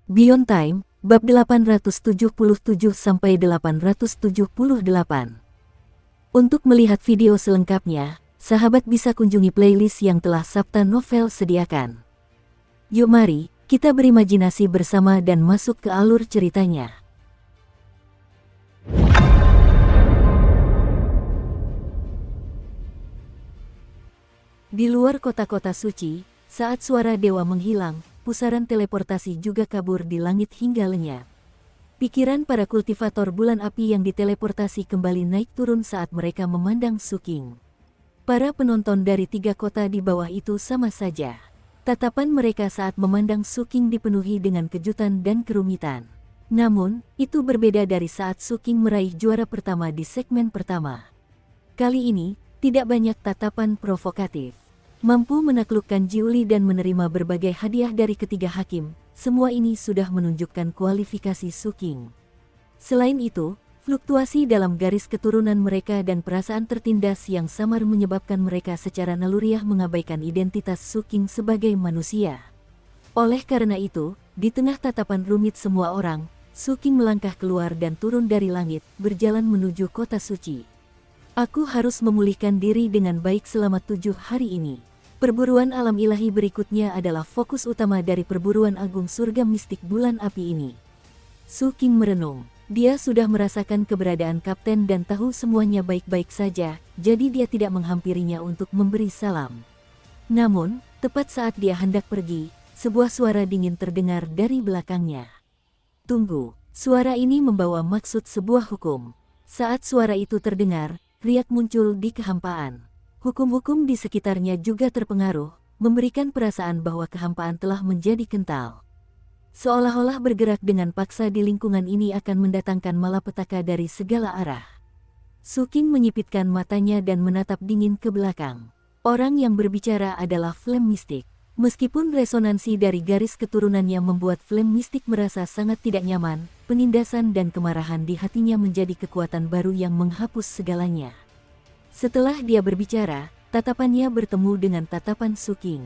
Beyond Time, bab 877-878. Untuk melihat video selengkapnya, sahabat bisa kunjungi playlist yang telah Sabta Novel sediakan. Yuk mari, kita berimajinasi bersama dan masuk ke alur ceritanya. Di luar kota-kota suci, saat suara dewa menghilang, pusaran teleportasi juga kabur di langit hingga lenyap. Pikiran para kultivator bulan api yang diteleportasi kembali naik turun saat mereka memandang Suking. Para penonton dari 3 kota di bawah itu sama saja. Tatapan mereka saat memandang Suking dipenuhi dengan kejutan dan kerumitan. Namun, itu berbeda dari saat Suking meraih juara pertama di segmen pertama. Kali ini, tidak banyak tatapan provokatif. Mampu menaklukkan Jiuli dan menerima berbagai hadiah dari ketiga hakim, semua ini sudah menunjukkan kualifikasi Suking. Selain itu, fluktuasi dalam garis keturunan mereka dan perasaan tertindas yang samar menyebabkan mereka secara naluriah mengabaikan identitas Suking sebagai manusia. Oleh karena itu, di tengah tatapan rumit semua orang, Suking melangkah keluar dan turun dari langit, berjalan menuju kota suci. Aku harus memulihkan diri dengan baik selama 7 hari ini. Perburuan alam ilahi berikutnya adalah fokus utama dari perburuan agung surga mistik bulan api ini. Suking merenung. Dia sudah merasakan keberadaan kapten dan tahu semuanya baik-baik saja, jadi dia tidak menghampirinya untuk memberi salam. Namun, tepat saat dia hendak pergi, sebuah suara dingin terdengar dari belakangnya. Tunggu, suara ini membawa maksud sebuah hukum. Saat suara itu terdengar, riak muncul di kehampaan. Hukum-hukum di sekitarnya juga terpengaruh, memberikan perasaan bahwa kehampaan telah menjadi kental. Seolah-olah bergerak dengan paksa di lingkungan ini akan mendatangkan malapetaka dari segala arah. Suking menyipitkan matanya dan menatap dingin ke belakang. Orang yang berbicara adalah Flame Mystic. Meskipun resonansi dari garis keturunannya membuat Flame Mystic merasa sangat tidak nyaman, penindasan dan kemarahan di hatinya menjadi kekuatan baru yang menghapus segalanya. Setelah dia berbicara, tatapannya bertemu dengan tatapan Suking.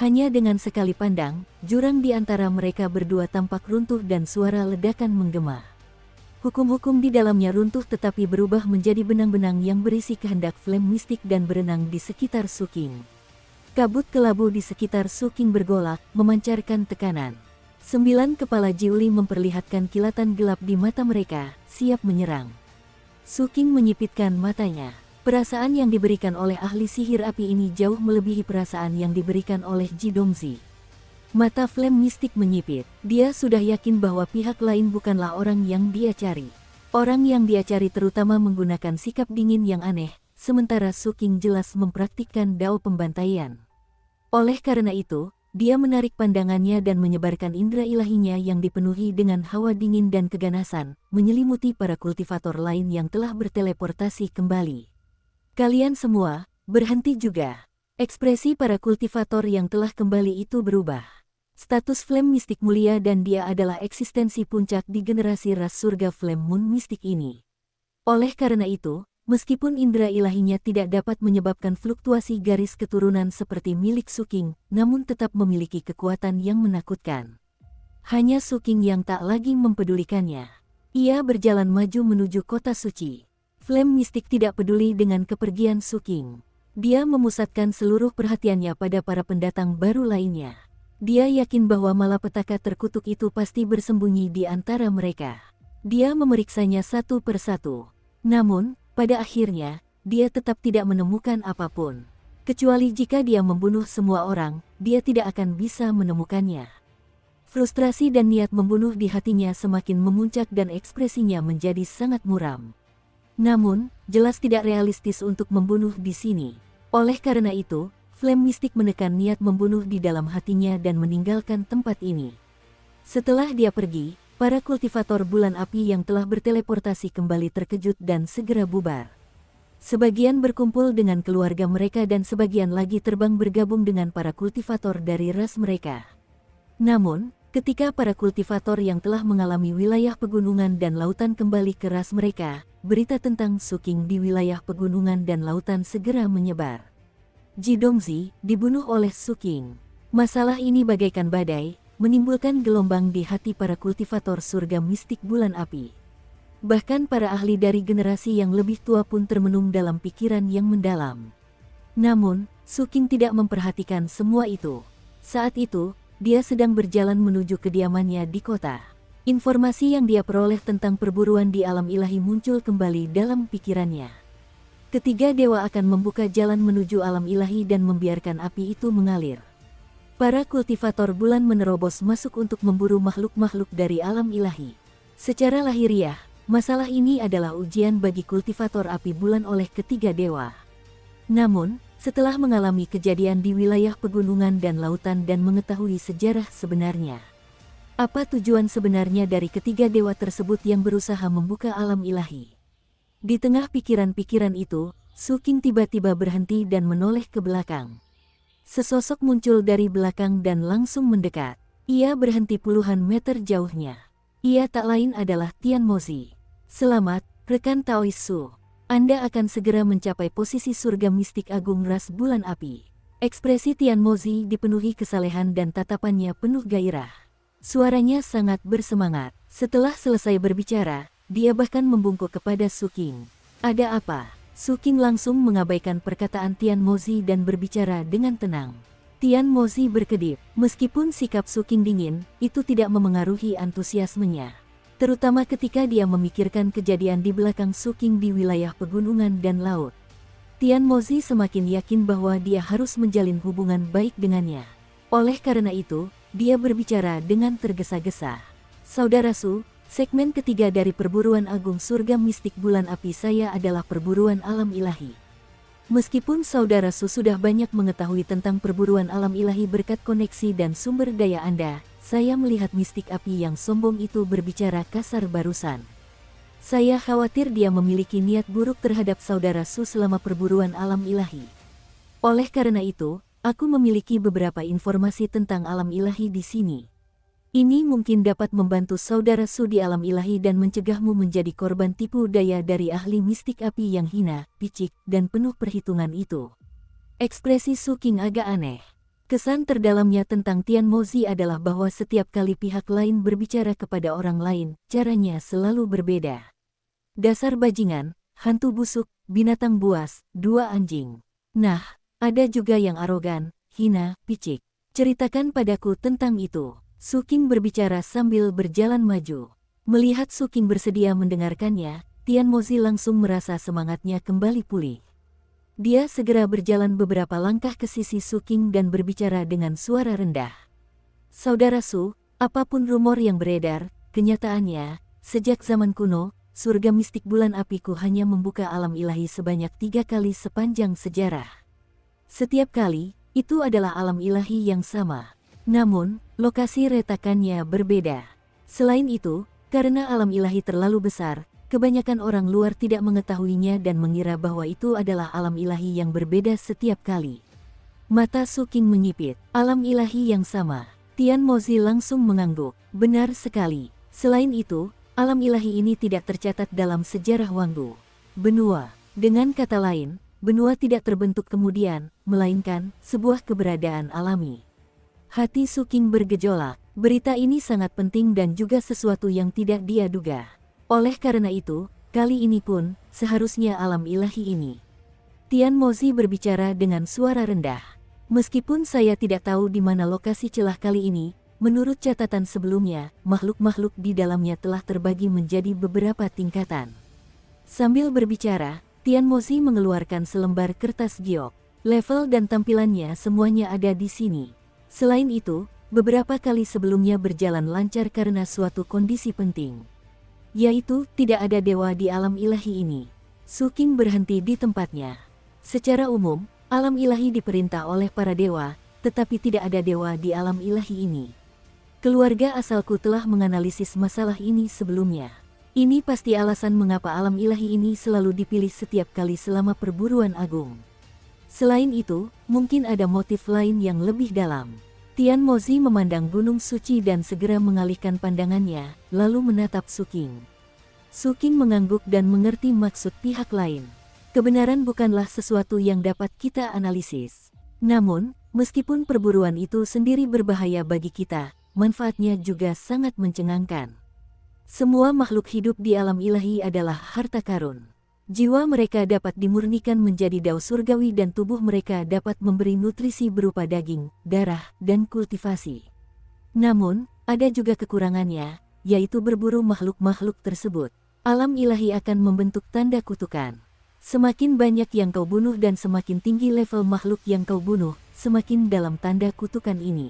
Hanya dengan sekali pandang, jurang di antara mereka berdua tampak runtuh dan suara ledakan menggema. Hukum-hukum di dalamnya runtuh tetapi berubah menjadi benang-benang yang berisi kehendak Flame Mystic dan berenang di sekitar Suking. Kabut kelabu di sekitar Suking bergolak, memancarkan tekanan. 9 kepala Jiuli memperlihatkan kilatan gelap di mata mereka, siap menyerang. Suking menyipitkan matanya. Perasaan yang diberikan oleh ahli sihir api ini jauh melebihi perasaan yang diberikan oleh Jidongzi. Mata Flame Mystic menyipit. Dia sudah yakin bahwa pihak lain bukanlah orang yang dia cari. Orang yang dia cari terutama menggunakan sikap dingin yang aneh, sementara Suking jelas mempraktikkan dao pembantaian. Oleh karena itu, dia menarik pandangannya dan menyebarkan indera ilahinya yang dipenuhi dengan hawa dingin dan keganasan, menyelimuti para kultivator lain yang telah berteleportasi kembali. Kalian semua, berhenti juga. Ekspresi para kultivator yang telah kembali itu berubah. Status Flame Mystic mulia dan dia adalah eksistensi puncak di generasi ras surga Flame Moon Mystic ini. Oleh karena itu, meskipun indera ilahinya tidak dapat menyebabkan fluktuasi garis keturunan seperti milik Suking, namun tetap memiliki kekuatan yang menakutkan. Hanya Suking yang tak lagi mempedulikannya. Ia berjalan maju menuju kota suci. Flame Mystic tidak peduli dengan kepergian Suking. Dia memusatkan seluruh perhatiannya pada para pendatang baru lainnya. Dia yakin bahwa malapetaka terkutuk itu pasti bersembunyi di antara mereka. Dia memeriksanya satu persatu. Namun, pada akhirnya, dia tetap tidak menemukan apapun. Kecuali jika dia membunuh semua orang, dia tidak akan bisa menemukannya. Frustrasi dan niat membunuh di hatinya semakin memuncak dan ekspresinya menjadi sangat muram. Namun, jelas tidak realistis untuk membunuh di sini. Oleh karena itu, Flame Mystic menekan niat membunuh di dalam hatinya dan meninggalkan tempat ini. Setelah dia pergi, para kultivator bulan api yang telah berteleportasi kembali terkejut dan segera bubar. Sebagian berkumpul dengan keluarga mereka dan sebagian lagi terbang bergabung dengan para kultivator dari ras mereka. Namun, ketika para kultivator yang telah mengalami wilayah pegunungan dan lautan kembali ke ras mereka, berita tentang Suking di wilayah pegunungan dan lautan segera menyebar. Jidongzi dibunuh oleh Suking. Masalah ini bagaikan badai, menimbulkan gelombang di hati para kultivator surga mistik bulan api. Bahkan para ahli dari generasi yang lebih tua pun termenung dalam pikiran yang mendalam. Namun, Su Qing tidak memperhatikan semua itu. Saat itu, dia sedang berjalan menuju kediamannya di kota. Informasi yang dia peroleh tentang perburuan di alam ilahi muncul kembali dalam pikirannya. Ketiga dewa akan membuka jalan menuju alam ilahi dan membiarkan api itu mengalir. Para kultivator bulan menerobos masuk untuk memburu makhluk-makhluk dari alam ilahi. Secara lahiriah, masalah ini adalah ujian bagi kultivator api bulan oleh ketiga dewa. Namun, setelah mengalami kejadian di wilayah pegunungan dan lautan dan mengetahui sejarah sebenarnya, apa tujuan sebenarnya dari ketiga dewa tersebut yang berusaha membuka alam ilahi? Di tengah pikiran-pikiran itu, Su Qing tiba-tiba berhenti dan menoleh ke belakang. Sesosok muncul dari belakang dan langsung mendekat. Ia berhenti puluhan meter jauhnya. Ia tak lain adalah Tian Mozi. Selamat, rekan Taois Su. Anda akan segera mencapai posisi surga mistik agung ras bulan api. Ekspresi Tian Mozi dipenuhi kesalehan dan tatapannya penuh gairah. Suaranya sangat bersemangat. Setelah selesai berbicara, dia bahkan membungkuk kepada Su Qing. Ada apa? Su Qing langsung mengabaikan perkataan Tian Mozi dan berbicara dengan tenang. Tian Mozi berkedip. Meskipun sikap Su Qing dingin, itu tidak memengaruhi antusiasmenya. Terutama ketika dia memikirkan kejadian di belakang Su Qing di wilayah pegunungan dan laut. Tian Mozi semakin yakin bahwa dia harus menjalin hubungan baik dengannya. Oleh karena itu, dia berbicara dengan tergesa-gesa. Saudara Su, segmen ketiga dari perburuan agung surga mistik bulan api saya adalah perburuan alam ilahi. Meskipun saudara Su sudah banyak mengetahui tentang perburuan alam ilahi berkat koneksi dan sumber daya Anda, saya melihat mistik api yang sombong itu berbicara kasar barusan. Saya khawatir dia memiliki niat buruk terhadap saudara Su selama perburuan alam ilahi. Oleh karena itu, aku memiliki beberapa informasi tentang alam ilahi di sini. Ini mungkin dapat membantu saudara Su di alam ilahi dan mencegahmu menjadi korban tipu daya dari ahli mistik api yang hina, picik, dan penuh perhitungan itu. Ekspresi Su Qing agak aneh. Kesan terdalamnya tentang Tian Mozi adalah bahwa setiap kali pihak lain berbicara kepada orang lain, caranya selalu berbeda. Dasar bajingan, hantu busuk, binatang buas, dua anjing. Nah, ada juga yang arogan, hina, picik. Ceritakan padaku tentang itu. Su Qing berbicara sambil berjalan maju. Melihat Su Qing bersedia mendengarkannya, Tian Mozi langsung merasa semangatnya kembali pulih. Dia segera berjalan beberapa langkah ke sisi Su Qing dan berbicara dengan suara rendah. Saudara Su, apapun rumor yang beredar, kenyataannya, sejak zaman kuno, surga mistik bulan apiku hanya membuka alam ilahi sebanyak 3 kali sepanjang sejarah. Setiap kali, itu adalah alam ilahi yang sama. Namun, lokasi retakannya berbeda. Selain itu, karena alam ilahi terlalu besar, kebanyakan orang luar tidak mengetahuinya dan mengira bahwa itu adalah alam ilahi yang berbeda setiap kali. Mata Su Qing menyipit. Alam ilahi yang sama. Tian Mozi langsung mengangguk. Benar sekali. Selain itu, alam ilahi ini tidak tercatat dalam sejarah Wanggu. Benua. Dengan kata lain, benua tidak terbentuk kemudian, melainkan sebuah keberadaan alami. Hati Su Qing bergejolak. Berita ini sangat penting dan juga sesuatu yang tidak dia duga. Oleh karena itu, kali ini pun, seharusnya alam ilahi ini. Tian Mozi berbicara dengan suara rendah. Meskipun saya tidak tahu di mana lokasi celah kali ini, menurut catatan sebelumnya, makhluk-makhluk di dalamnya telah terbagi menjadi beberapa tingkatan. Sambil berbicara, Tian Mozi mengeluarkan selembar kertas giok. Level dan tampilannya semuanya ada di sini. Selain itu, beberapa kali sebelumnya berjalan lancar karena suatu kondisi penting. Yaitu, tidak ada dewa di alam ilahi ini. Su Qing berhenti di tempatnya. Secara umum, alam ilahi diperintah oleh para dewa, tetapi tidak ada dewa di alam ilahi ini. Keluarga asalku telah menganalisis masalah ini sebelumnya. Ini pasti alasan mengapa alam ilahi ini selalu dipilih setiap kali selama perburuan agung. Selain itu, mungkin ada motif lain yang lebih dalam. Tian Mozi memandang gunung suci dan segera mengalihkan pandangannya, lalu menatap Su Qing. Su Qing mengangguk dan mengerti maksud pihak lain. Kebenaran bukanlah sesuatu yang dapat kita analisis. Namun, meskipun perburuan itu sendiri berbahaya bagi kita, manfaatnya juga sangat mencengangkan. Semua makhluk hidup di alam ilahi adalah harta karun. Jiwa mereka dapat dimurnikan menjadi dao surgawi dan tubuh mereka dapat memberi nutrisi berupa daging, darah, dan kultivasi. Namun, ada juga kekurangannya, yaitu berburu makhluk-makhluk tersebut. Alam ilahi akan membentuk tanda kutukan. Semakin banyak yang kau bunuh dan semakin tinggi level makhluk yang kau bunuh, semakin dalam tanda kutukan ini.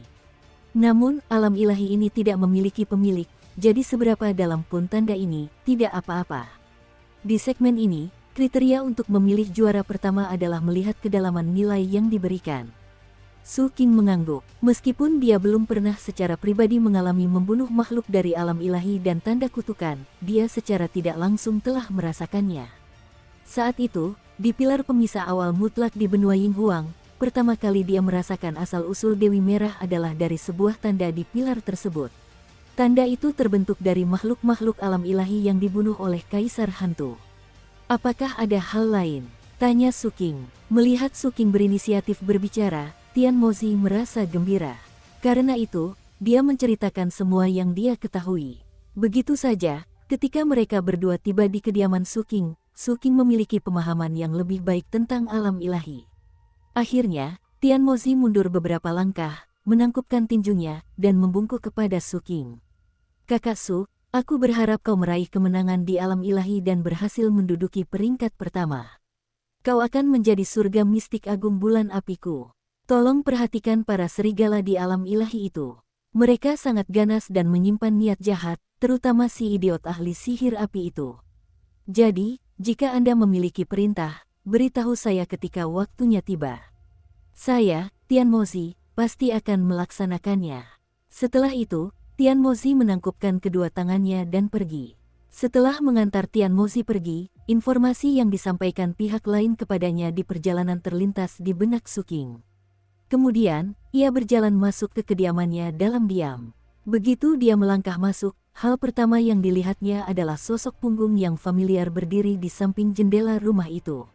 Namun, alam ilahi ini tidak memiliki pemilik, jadi seberapa dalam pun tanda ini, tidak apa-apa. Di segmen ini, kriteria untuk memilih juara pertama adalah melihat kedalaman nilai yang diberikan. Su King mengangguk, meskipun dia belum pernah secara pribadi mengalami membunuh makhluk dari alam ilahi dan tanda kutukan, dia secara tidak langsung telah merasakannya. Saat itu, di pilar pemisah awal mutlak di benua Yinghuang, pertama kali dia merasakan asal-usul Dewi Merah adalah dari sebuah tanda di pilar tersebut. Tanda itu terbentuk dari makhluk-makhluk alam ilahi yang dibunuh oleh Kaisar Hantu. Apakah ada hal lain? Tanya Su King. Melihat Su King berinisiatif berbicara, Tian Mozi merasa gembira. Karena itu, dia menceritakan semua yang dia ketahui. Begitu saja, ketika mereka berdua tiba di kediaman Su King memiliki pemahaman yang lebih baik tentang alam ilahi. Akhirnya, Tian Mozi mundur beberapa langkah, menangkupkan tinjunya, dan membungkuk kepada Su King. Kakak Su, aku berharap kau meraih kemenangan di alam ilahi dan berhasil menduduki peringkat pertama. Kau akan menjadi surga mistik agung bulan apiku. Tolong perhatikan para serigala di alam ilahi itu. Mereka sangat ganas dan menyimpan niat jahat, terutama si idiot ahli sihir api itu. Jadi, jika Anda memiliki perintah, beritahu saya ketika waktunya tiba. Saya, Tian Mozi, pasti akan melaksanakannya. Setelah itu, Tian Mozi menangkupkan kedua tangannya dan pergi. Setelah mengantar Tian Mozi pergi, informasi yang disampaikan pihak lain kepadanya di perjalanan terlintas di benak Su King. Kemudian, ia berjalan masuk ke kediamannya dalam diam. Begitu dia melangkah masuk, hal pertama yang dilihatnya adalah sosok punggung yang familiar berdiri di samping jendela rumah itu.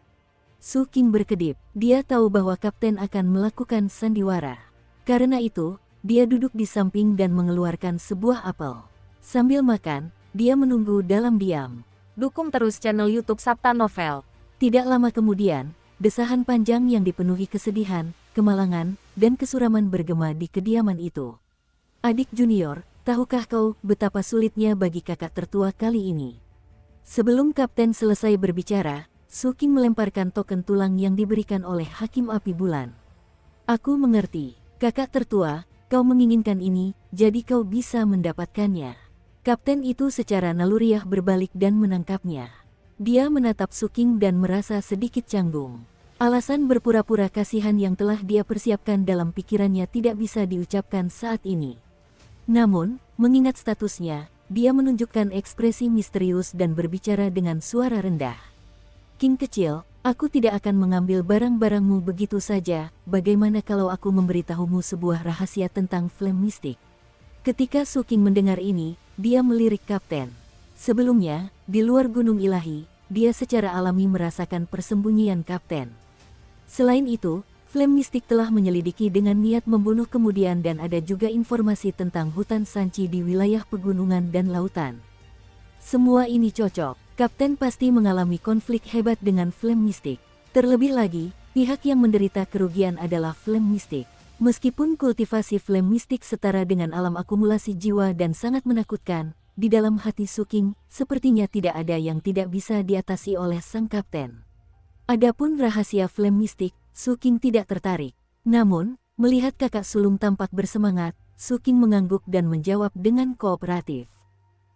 Su King berkedip, dia tahu bahwa kapten akan melakukan sandiwara. Karena itu, dia duduk di samping dan mengeluarkan sebuah apel. Sambil makan, dia menunggu dalam diam. Dukung terus channel YouTube Sabta Novel. Tidak lama kemudian, desahan panjang yang dipenuhi kesedihan, kemalangan, dan kesuraman bergema di kediaman itu. Adik junior, tahukah kau betapa sulitnya bagi kakak tertua kali ini? Sebelum kapten selesai berbicara, Su King melemparkan token tulang yang diberikan oleh Hakim Api Bulan. Aku mengerti, kakak tertua, kau menginginkan ini, jadi kau bisa mendapatkannya. Kapten itu secara naluriah berbalik dan menangkapnya. Dia menatap Su King dan merasa sedikit canggung. Alasan berpura-pura kasihan yang telah dia persiapkan dalam pikirannya tidak bisa diucapkan saat ini. Namun, mengingat statusnya, dia menunjukkan ekspresi misterius dan berbicara dengan suara rendah. King kecil, aku tidak akan mengambil barang-barangmu begitu saja, bagaimana kalau aku memberitahumu sebuah rahasia tentang flame mistik? Ketika Su King mendengar ini, dia melirik kapten. Sebelumnya, di luar Gunung Ilahi, dia secara alami merasakan persembunyian kapten. Selain itu, flame mistik telah menyelidiki dengan niat membunuh kemudian dan ada juga informasi tentang hutan Sanchi di wilayah pegunungan dan lautan. Semua ini cocok. Kapten pasti mengalami konflik hebat dengan flame mistik. Terlebih lagi, pihak yang menderita kerugian adalah flame mistik. Meskipun kultivasi flame mistik setara dengan alam akumulasi jiwa dan sangat menakutkan, di dalam hati Su King, sepertinya tidak ada yang tidak bisa diatasi oleh sang kapten. Adapun rahasia flame mistik, Su King tidak tertarik. Namun, melihat kakak sulung tampak bersemangat, Su King mengangguk dan menjawab dengan kooperatif.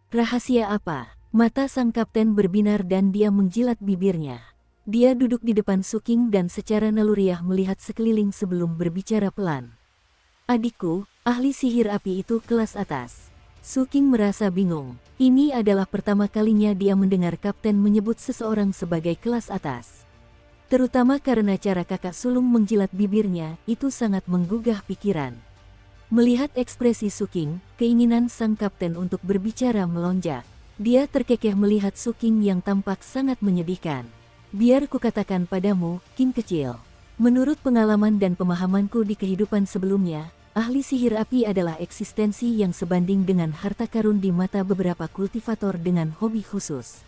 Rahasia apa? Mata sang kapten berbinar dan dia menjilat bibirnya. Dia duduk di depan Su King dan secara naluriah melihat sekeliling sebelum berbicara pelan. Adikku, ahli sihir api itu kelas atas. Su King merasa bingung. Ini adalah pertama kalinya dia mendengar kapten menyebut seseorang sebagai kelas atas. Terutama karena cara kakak sulung menjilat bibirnya, itu sangat menggugah pikiran. Melihat ekspresi Su King, keinginan sang kapten untuk berbicara melonjak. Dia terkekeh melihat Su King yang tampak sangat menyedihkan. Biar kukatakan padamu, King kecil. Menurut pengalaman dan pemahamanku di kehidupan sebelumnya, ahli sihir api adalah eksistensi yang sebanding dengan harta karun di mata beberapa kultivator dengan hobi khusus.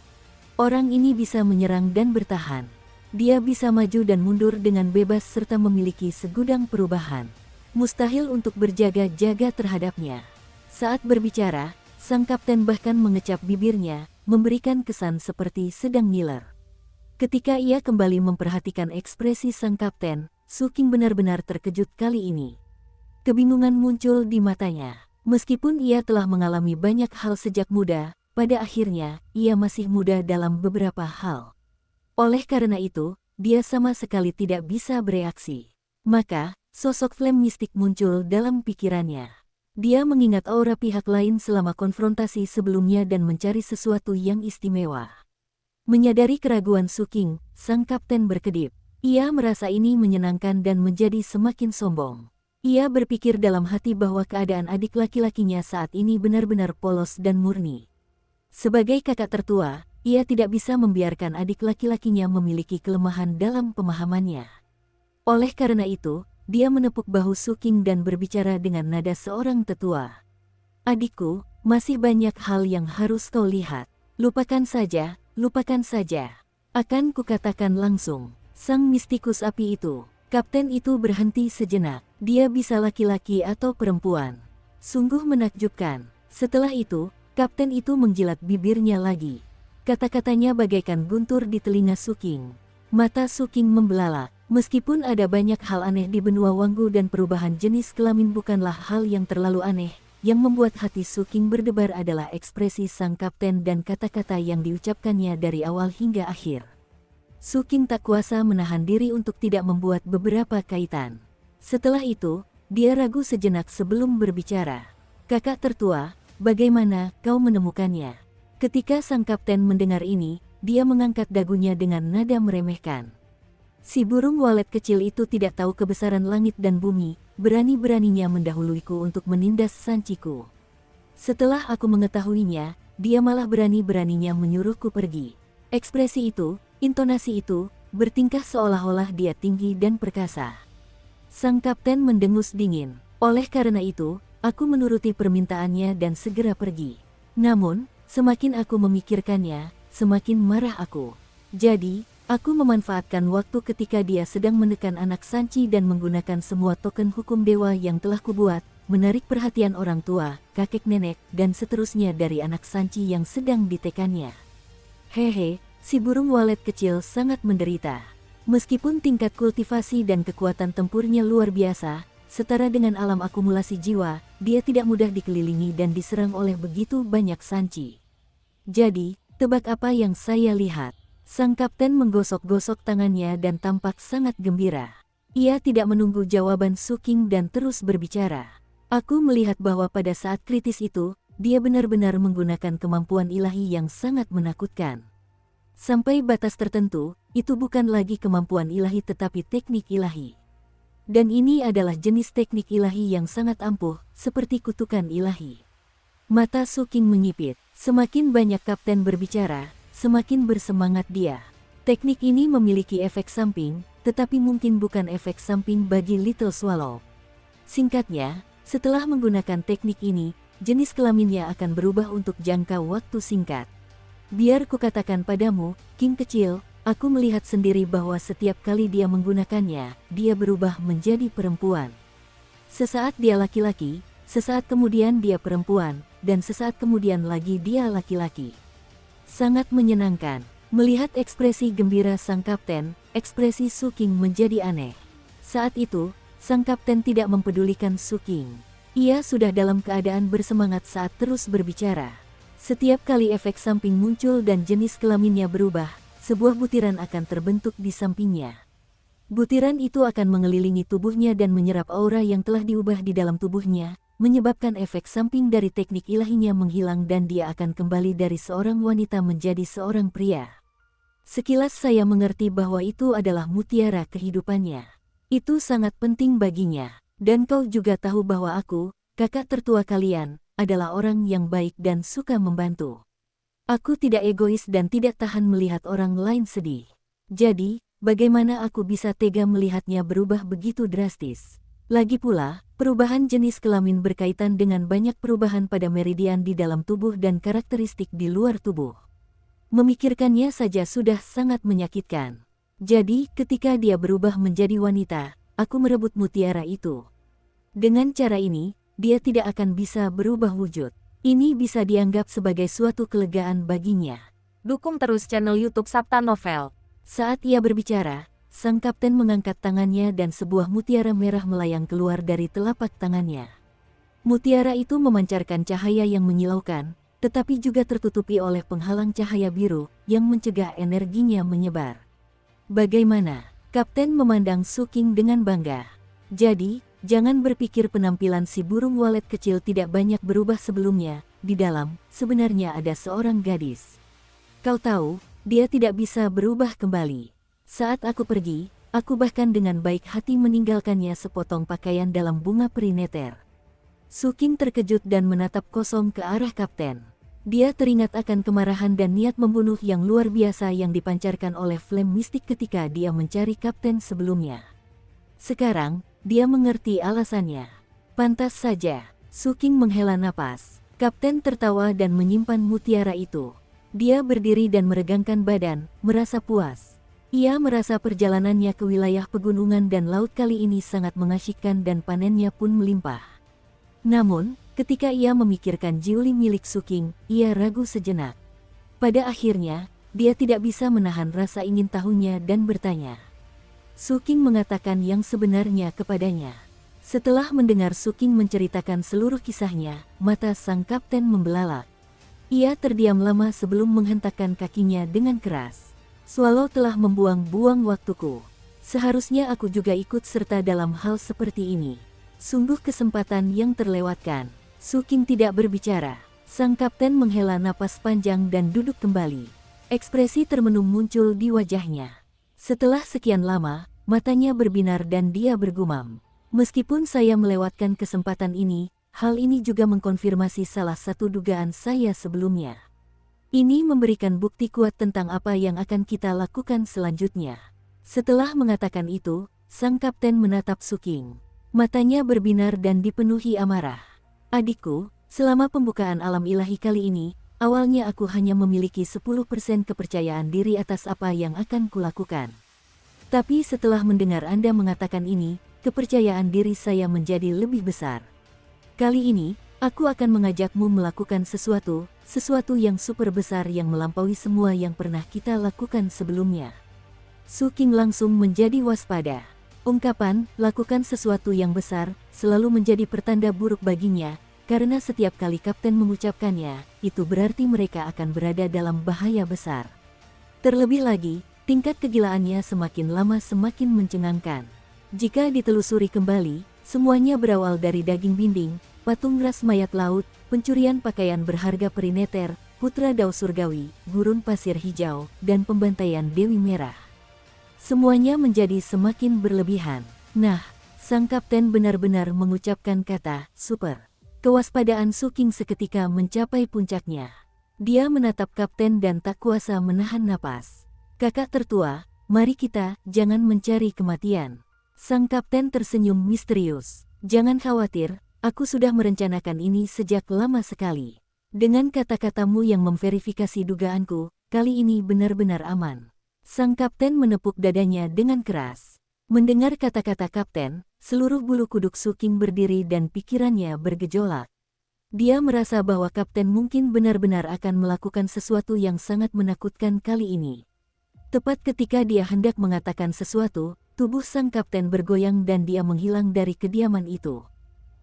Orang ini bisa menyerang dan bertahan. Dia bisa maju dan mundur dengan bebas serta memiliki segudang perubahan. Mustahil untuk berjaga-jaga terhadapnya. Saat berbicara, sang kapten bahkan mengecap bibirnya, memberikan kesan seperti sedang ngiler. Ketika ia kembali memperhatikan ekspresi sang kapten, Su Qing benar-benar terkejut kali ini. Kebingungan muncul di matanya. Meskipun ia telah mengalami banyak hal sejak muda, pada akhirnya, ia masih muda dalam beberapa hal. Oleh karena itu, dia sama sekali tidak bisa bereaksi. Maka, sosok Flame mistik muncul dalam pikirannya. Dia mengingat aura pihak lain selama konfrontasi sebelumnya dan mencari sesuatu yang istimewa. Menyadari keraguan Su Qing, sang kapten berkedip. Ia merasa ini menyenangkan dan menjadi semakin sombong. Ia berpikir dalam hati bahwa keadaan adik laki-lakinya saat ini benar-benar polos dan murni. Sebagai kakak tertua, ia tidak bisa membiarkan adik laki-lakinya memiliki kelemahan dalam pemahamannya. Oleh karena itu, dia menepuk bahu Su Qing dan berbicara dengan nada seorang tetua. Adikku, masih banyak hal yang harus kau lihat. Lupakan saja, lupakan saja. Akan kukatakan langsung, sang mistikus api itu. Kapten itu berhenti sejenak. Dia bisa laki-laki atau perempuan. Sungguh menakjubkan. Setelah itu, kapten itu menjilat bibirnya lagi. Kata-katanya bagaikan guntur di telinga Su Qing. Mata Su Qing membelalak. Meskipun ada banyak hal aneh di benua Wanggu dan perubahan jenis kelamin bukanlah hal yang terlalu aneh, yang membuat hati Su Qing berdebar adalah ekspresi sang kapten dan kata-kata yang diucapkannya dari awal hingga akhir. Su Qing tak kuasa menahan diri untuk tidak membuat beberapa kaitan. Setelah itu, dia ragu sejenak sebelum berbicara. Kakak tertua, bagaimana kau menemukannya? Ketika sang kapten mendengar ini, dia mengangkat dagunya dengan nada meremehkan. Si burung walet kecil itu tidak tahu kebesaran langit dan bumi, berani-beraninya mendahuluiku untuk menindas sanciku. Setelah aku mengetahuinya, dia malah berani-beraninya menyuruhku pergi. Ekspresi itu, intonasi itu, bertingkah seolah-olah dia tinggi dan perkasa. Sang kapten mendengus dingin. Oleh karena itu, aku menuruti permintaannya dan segera pergi. Namun, semakin aku memikirkannya, semakin marah aku. Jadi, aku memanfaatkan waktu ketika dia sedang menekan anak Sanci dan menggunakan semua token hukum dewa yang telah kubuat, menarik perhatian orang tua, kakek nenek, dan seterusnya dari anak Sanci yang sedang ditekannya. Hehe. Si burung walet kecil sangat menderita. Meskipun tingkat kultivasi dan kekuatan tempurnya luar biasa, setara dengan alam akumulasi jiwa, dia tidak mudah dikelilingi dan diserang oleh begitu banyak Sanci. Jadi, tebak apa yang saya lihat? Sang kapten menggosok-gosok tangannya dan tampak sangat gembira. Ia tidak menunggu jawaban Su Qing dan terus berbicara. Aku melihat bahwa pada saat kritis itu, dia benar-benar menggunakan kemampuan ilahi yang sangat menakutkan. Sampai batas tertentu, itu bukan lagi kemampuan ilahi tetapi teknik ilahi. Dan ini adalah jenis teknik ilahi yang sangat ampuh, seperti kutukan ilahi. Mata Su Qing menyipit. Semakin banyak kapten berbicara, semakin bersemangat dia. Teknik ini memiliki efek samping, tetapi mungkin bukan efek samping bagi Little Swallow. Singkatnya, setelah menggunakan teknik ini, jenis kelaminnya akan berubah untuk jangka waktu singkat. Biar kukatakan padamu, King kecil, aku melihat sendiri bahwa setiap kali dia menggunakannya, dia berubah menjadi perempuan. Sesaat dia laki-laki, sesaat kemudian dia perempuan, dan sesaat kemudian lagi dia laki-laki. Sangat menyenangkan, melihat ekspresi gembira sang kapten, ekspresi Su Qing menjadi aneh. Saat itu, sang kapten tidak mempedulikan Su Qing. Ia sudah dalam keadaan bersemangat saat terus berbicara. Setiap kali efek samping muncul dan jenis kelaminnya berubah, sebuah butiran akan terbentuk di sampingnya. Butiran itu akan mengelilingi tubuhnya dan menyerap aura yang telah diubah di dalam tubuhnya, menyebabkan efek samping dari teknik ilahinya menghilang dan dia akan kembali dari seorang wanita menjadi seorang pria. Sekilas saya mengerti bahwa itu adalah mutiara kehidupannya. Itu sangat penting baginya. Dan kau juga tahu bahwa aku, kakak tertua kalian, adalah orang yang baik dan suka membantu. Aku tidak egois dan tidak tahan melihat orang lain sedih. Jadi, bagaimana aku bisa tega melihatnya berubah begitu drastis? Lagi pula, Perubahan jenis kelamin berkaitan dengan banyak perubahan pada meridian di dalam tubuh dan karakteristik di luar tubuh. Memikirkannya saja sudah sangat menyakitkan. Jadi, ketika dia berubah menjadi wanita, aku merebut mutiara itu. Dengan cara ini, dia tidak akan bisa berubah wujud. Ini bisa dianggap sebagai suatu kelegaan baginya. Dukung terus channel YouTube Sabta Novel. Saat ia berbicara, sang kapten mengangkat tangannya dan sebuah mutiara merah melayang keluar dari telapak tangannya. Mutiara itu memancarkan cahaya yang menyilaukan, tetapi juga tertutupi oleh penghalang cahaya biru yang mencegah energinya menyebar. Bagaimana? Kapten memandang Su Qing dengan bangga. Jadi, jangan berpikir penampilan si burung walet kecil tidak banyak berubah sebelumnya. Di dalam, sebenarnya ada seorang gadis. Kau tahu, dia tidak bisa berubah kembali. Saat aku pergi, aku bahkan dengan baik hati meninggalkannya sepotong pakaian dalam bunga perineter. Su Qing terkejut dan menatap kosong ke arah kapten. Dia teringat akan kemarahan dan niat membunuh yang luar biasa yang dipancarkan oleh flame mistik ketika dia mencari kapten sebelumnya. Sekarang, dia mengerti alasannya. Pantas saja, Su Qing menghela napas. Kapten tertawa dan menyimpan mutiara itu. Dia berdiri dan meregangkan badan, merasa puas. Ia merasa perjalanannya ke wilayah pegunungan dan laut kali ini sangat mengasyikkan dan panennya pun melimpah. Namun, ketika ia memikirkan Jiuli milik Su Qing, ia ragu sejenak. Pada akhirnya, dia tidak bisa menahan rasa ingin tahunya dan bertanya. Su Qing mengatakan yang sebenarnya kepadanya. Setelah mendengar Su Qing menceritakan seluruh kisahnya, mata sang kapten membelalak. Ia terdiam lama sebelum menghentakkan kakinya dengan keras. Swallow telah membuang-buang waktuku. Seharusnya aku juga ikut serta dalam hal seperti ini. Sungguh kesempatan yang terlewatkan. Su Qing tidak berbicara. Sang kapten menghela napas panjang dan duduk kembali. Ekspresi termenung muncul di wajahnya. Setelah sekian lama, matanya berbinar dan dia bergumam. Meskipun saya melewatkan kesempatan ini, hal ini juga mengkonfirmasi salah satu dugaan saya sebelumnya. Ini memberikan bukti kuat tentang apa yang akan kita lakukan selanjutnya. Setelah mengatakan itu, sang kapten menatap Su Qing. Matanya berbinar dan dipenuhi amarah. Adikku, selama pembukaan alam ilahi kali ini, awalnya aku hanya memiliki 10% kepercayaan diri atas apa yang akan kulakukan. Tapi setelah mendengar Anda mengatakan ini, kepercayaan diri saya menjadi lebih besar. Kali ini, aku akan mengajakmu melakukan sesuatu yang super besar yang melampaui semua yang pernah kita lakukan sebelumnya. Su Qing langsung menjadi waspada. Ungkapan, lakukan sesuatu yang besar, selalu menjadi pertanda buruk baginya, karena setiap kali kapten mengucapkannya, itu berarti mereka akan berada dalam bahaya besar. Terlebih lagi, tingkat kegilaannya semakin lama semakin mencengangkan. Jika ditelusuri kembali, semuanya berawal dari daging binding, patung ras mayat laut, pencurian pakaian berharga perineter, putra Dao Surgawi, gurun pasir hijau, dan pembantaian Dewi Merah. Semuanya menjadi semakin berlebihan. Nah, sang kapten benar-benar mengucapkan kata super. Kewaspadaan Su Qing seketika mencapai puncaknya. Dia menatap kapten dan tak kuasa menahan napas. Kakak tertua, mari kita jangan mencari kematian. Sang kapten tersenyum misterius. Jangan khawatir, aku sudah merencanakan ini sejak lama sekali. Dengan kata-katamu yang memverifikasi dugaanku, kali ini benar-benar aman. Sang kapten menepuk dadanya dengan keras. Mendengar kata-kata kapten, seluruh bulu kuduk Su Qing berdiri dan pikirannya bergejolak. Dia merasa bahwa kapten mungkin benar-benar akan melakukan sesuatu yang sangat menakutkan kali ini. Tepat ketika dia hendak mengatakan sesuatu, tubuh sang kapten bergoyang dan dia menghilang dari kediaman itu.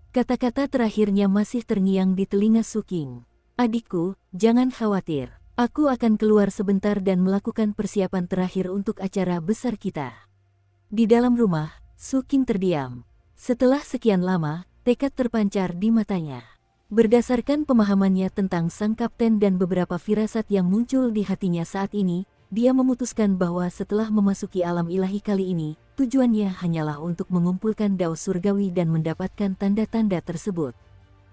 Kata-kata terakhirnya masih terngiang di telinga Su Qing. Adikku, jangan khawatir. Aku akan keluar sebentar dan melakukan persiapan terakhir untuk acara besar kita. Di dalam rumah, Su Qing terdiam. Setelah sekian lama, tekad terpancar di matanya. Berdasarkan pemahamannya tentang sang kapten dan beberapa firasat yang muncul di hatinya saat ini, dia memutuskan bahwa setelah memasuki alam ilahi kali ini, tujuannya hanyalah untuk mengumpulkan Dao Surgawi dan mendapatkan tanda-tanda tersebut.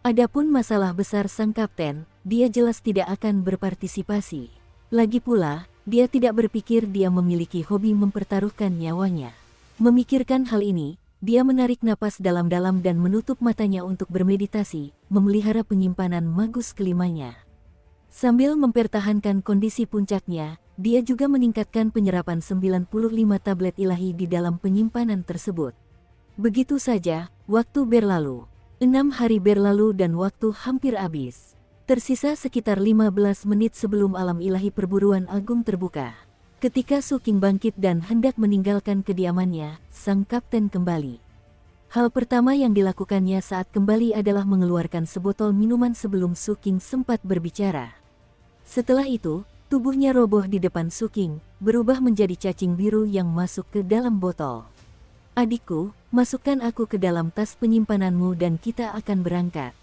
Adapun masalah besar sang kapten, dia jelas tidak akan berpartisipasi. Lagi pula, dia tidak berpikir dia memiliki hobi mempertaruhkan nyawanya. Memikirkan hal ini, Dia menarik napas dalam-dalam dan menutup matanya untuk bermeditasi, memelihara penyimpanan magus kelimanya. Sambil mempertahankan kondisi puncaknya, dia juga meningkatkan penyerapan 95 tablet ilahi di dalam penyimpanan tersebut. Begitu saja, waktu berlalu. 6 hari berlalu dan waktu hampir habis. Tersisa sekitar 15 menit sebelum alam ilahi perburuan agung terbuka. Ketika Su King bangkit dan hendak meninggalkan kediamannya, sang kapten kembali. Hal pertama yang dilakukannya saat kembali adalah mengeluarkan sebotol minuman sebelum Su King sempat berbicara. Setelah itu, tubuhnya roboh di depan Su King, berubah menjadi cacing biru yang masuk ke dalam botol. Adikku, masukkan aku ke dalam tas penyimpananmu dan kita akan berangkat.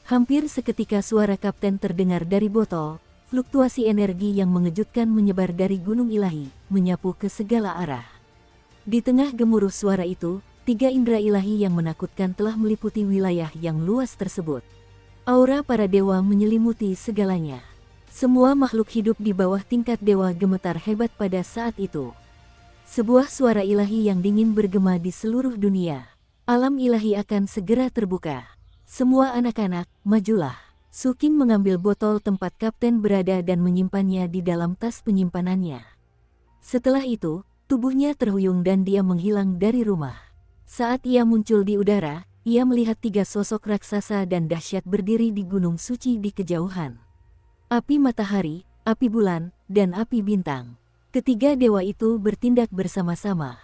Hampir seketika suara kapten terdengar dari botol. Fluktuasi energi yang mengejutkan menyebar dari gunung ilahi, menyapu ke segala arah. Di tengah gemuruh suara itu, 3 indera ilahi yang menakutkan telah meliputi wilayah yang luas tersebut. Aura para dewa menyelimuti segalanya. Semua makhluk hidup di bawah tingkat dewa gemetar hebat pada saat itu. Sebuah suara ilahi yang dingin bergema di seluruh dunia. Alam ilahi akan segera terbuka. Semua anak-anak, majulah. Su King mengambil botol tempat kapten berada dan menyimpannya di dalam tas penyimpanannya. Setelah itu, tubuhnya terhuyung dan dia menghilang dari rumah. Saat ia muncul di udara, ia melihat 3 sosok raksasa dan dahsyat berdiri di gunung suci di kejauhan. Api matahari, api bulan, dan api bintang. Ketiga dewa itu bertindak bersama-sama.